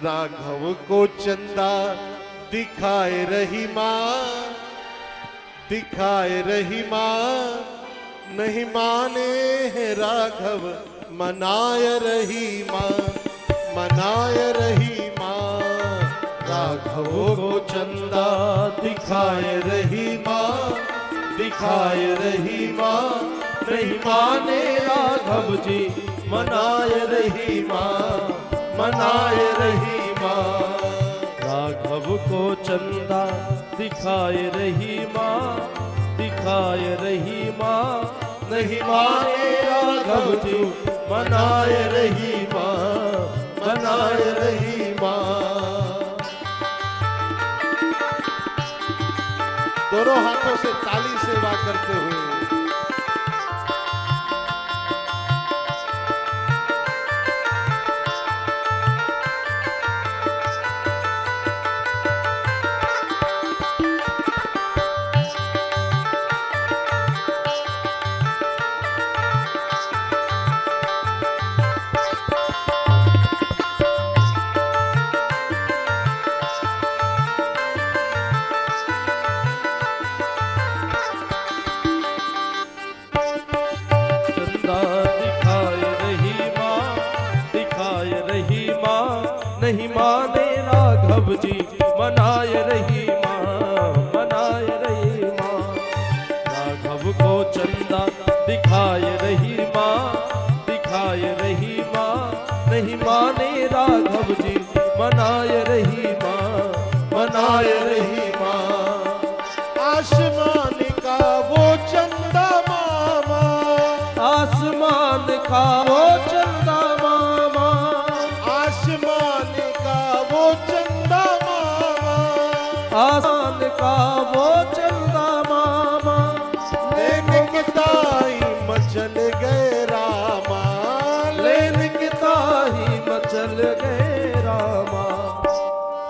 राघव को चंदा दिखाए रही माँ, दिखाए रही माँ, नहीं माने है राघव मनाए रही माँ, मनाए रही माँ। राघव को चंदा दिखाए रही माँ, दिखाए रही माँ, नहीं माने राघव जी मनाए रही माँ, मनाए रही माँ। राघव को चंदा दिखाए रही माँ, दिखाए रही माँ, नहीं माने राघव जी मनाए रही माँ, मनाए रही माँ। दोनों हाथों से ताली सेवा करते हुए नहीं माने राघव जी मनाए रही माँ, मनाए रही माँ। राघव को चंदा दिखाए रही माँ, दिखाए रही माँ, नहीं माने राघव जी मनाए रही माँ, मनाए रही माँ। आसमान का वो चंदा मामा, आसमान का वो चंदा मामा, आसमान का वो चंदा मामा, आसमान का वो चंदा मामा। लेने के ताई मचल गए रामा, लेने के ताही मचल गए रामा।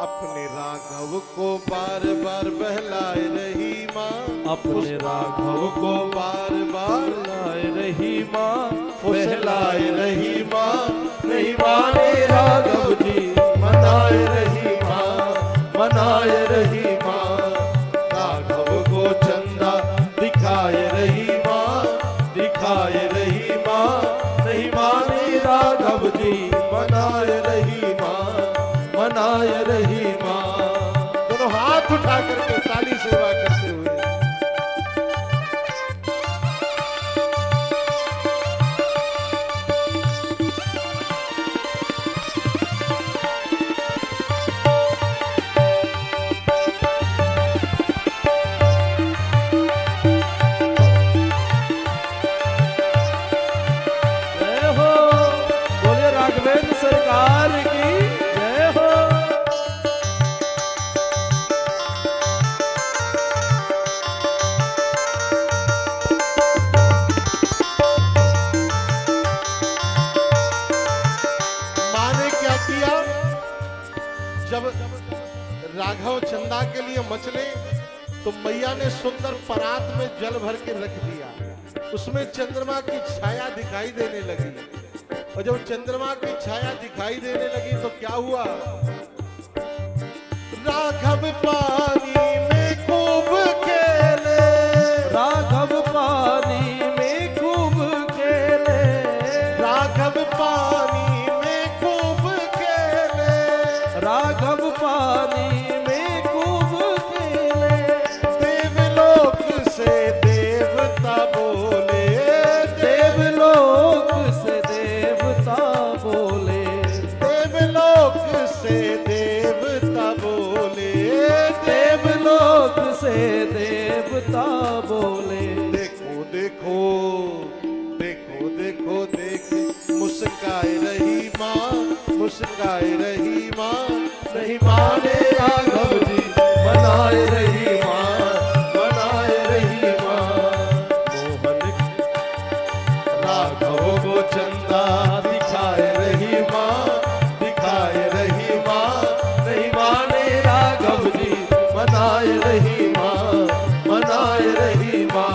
अपने राघव को बार बार बहलाए रही माँ, अपने राघव को बार बार लाए रही माँ, फुसलाए रही माँ, नहीं माने राघव जी मनाए रही माँ, मनाए रही माँ। राघव को चंदा दिखाए रही माँ, दिखाए रही माँ, नहीं माने राघव जी मनाए रही माँ, मनाए रही माँ। दोनों हाथ उठा करके ताली सेवा करते हुए जय हो, बोले राघवेंद्र सरकार की जय हो। माँ ने क्या किया, जब राघव चंदा के लिए मचले तो मैया ने सुंदर परात में जल भर के रख दिया, उसमें चंद्रमा की छाया दिखाई देने लगी। और जब चंद्रमा की छाया दिखाई देने लगी तो क्या हुआ, राघव पानी में खूब खेले, राघव पानी में खूब खेले, राघव पानी में खूब खेले, राघव पानी में खूब खेले। देवलोक से देवता बोले, देवलोक से देवता बोले, देवलोक से देवता बोले, देवलोक से देवता बोले। देखो देखो देखो देखो देख, मुस्काए रही माँ, मुस्काए रही माँ, नहीं माने राघव जी मनाए रही माँ, मनाए रही माँ। मोहन राघव को चंदा दिखाए रही माँ, दिखाए रही माँ, नहीं माने राघव जी मनाए रही माँ, मनाए रही माँ।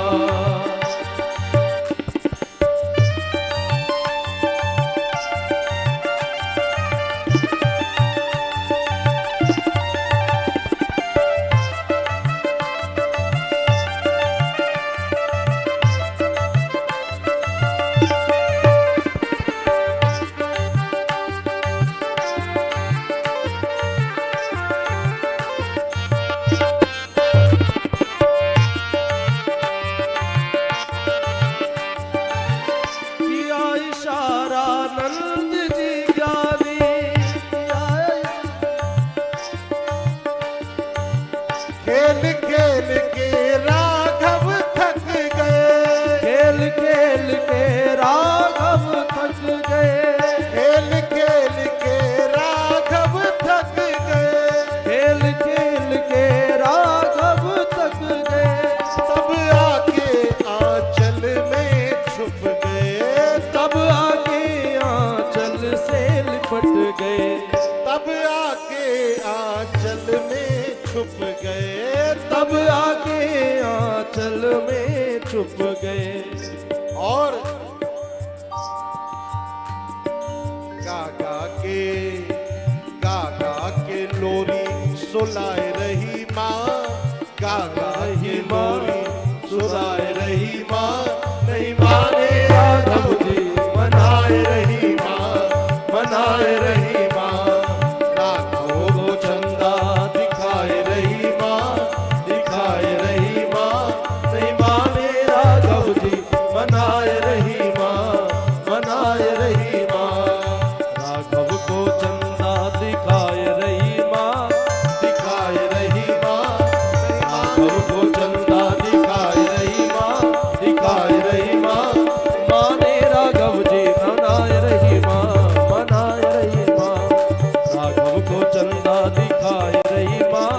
खेल खेल के राघव थक गए, खेल खेल के राघव थक गए, खेल खेल के राघव थक गए, खेल खेल के राघव थक गए। तब आके आंचल में छुप गए, तब आके आंचल से लिपट गए, तब आके आंचल में छुप गए, तब आके आंचल में छुप गए। और गा के लोरी सुलाए रही माँ, गा के लोरी सुलाए रही माँ, नहीं माने राघव जी मनाए रही माँ, मनाए रही माँ, राघव को चंदा दिखाए रही माँ, दिखाए रही माँ, नहीं माने राघव जी मनाए रही माँ, मनाए रही माँ, राघव को चंदा दिखाए रही माँ, दिखाए रही माँ, राघव को चंदा दिखाए रही माँ, दिखाए रही माँ, माने राघव जी मनाए रही माँ, मनाए रही माँ, राघव को चंदा दिखाए रही माँ,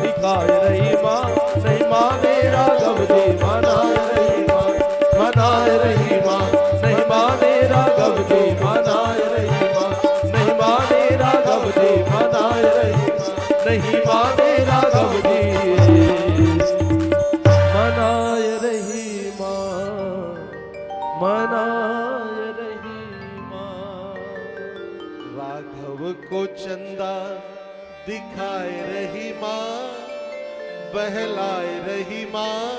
दिखाए रही माँ, नहीं माने राघव जी मनाए रही माँ, मनाए रही माँ, नहीं माने राघव जी मनाए रही माँ, नहीं माने राघव जी मनाए रही माँ, नहीं माने राघव जी मनाए रही माँ, मनाए रही माँ। राघव को चंदा दिखाए रही माँ, बहलाए रही माँ,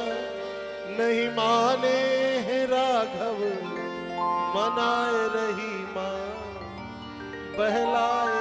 नहीं माने हैं राघव, मनाए रही माँ, बहलाए